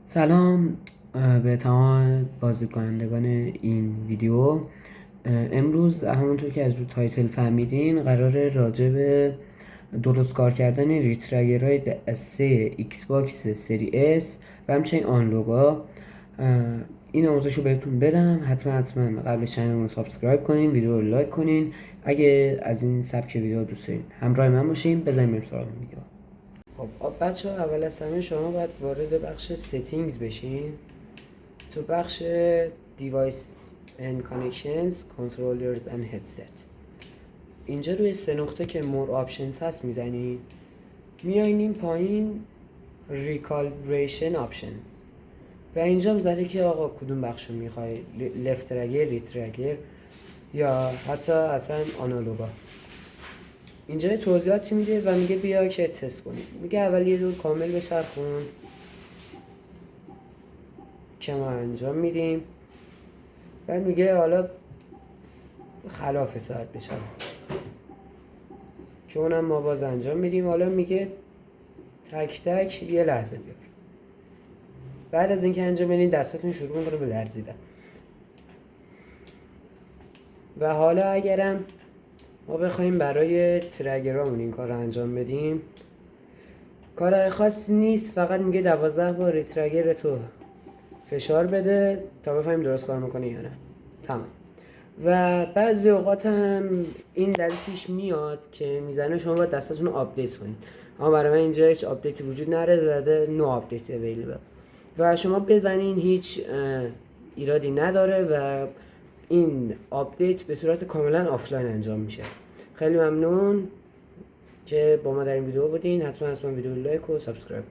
سلام به تمام بازدید کنندگان این ویدیو. امروز همونطور که از رو تایتل فهمیدین قرار راجع به درست کار کردن ریترگرهای دسته ایکس باکس سری اس و همچنین آن لوگا این آموزش رو بهتون بدم. حتما قبل چنل رو سابسکرایب کنین، ویدیو رو لایک کنین اگه از این سبک ویدیو دوست دارین. همراه من باشین، بزنیم بریم سراغ ویدیو. خب بچه ها، اول از همه شما باید وارد بخش ستینگز بشین. تو بخش Devices and Connections Controllers and Headset اینجا روی 3 نقطه که More Options هست میزنین، میاین این پایین Recalibration Options و اینجا میذاره که آقا کدوم بخش رو میخوای، Left Trigger، Right Trigger یا حتی اصلا آنالوگا. اینجا توضیحاتی میده و میگه بیا که تست کنیم. میگه اول یه دور کامل بچرخون که ما انجام میدیم، بعد میگه حالا خلاف ساعت بچرخون که اونم ما باز انجام میدیم. حالا میگه تک تک یه لحظه بیار. بعد از اینکه انجام بدین دستتون شروع میکنه به لرزیدن. و حالا اگرم ما بخوایم برای ترگرامون این کار رو انجام بدیم، کار خاصی نیست، فقط میگه 12 بار ریترگر تو فشار بده تا بفهمیم درست کار میکنه یا نه. تمام. و بعضی اوقات هم این دلیل پیش میاد که میزنه شما باید دستتون رو آپدیت کنید، اما برای من اینجا هیچ آپدیتی وجود نداره، زده نو آپدیت اویلیبل و شما بزنین هیچ ایرادی نداره و این آپدیت به صورت کاملا آفلاین انجام میشه. خیلی ممنون که با ما در این ویدیو بودین. حتما ویدیو لایک و سابسکرایب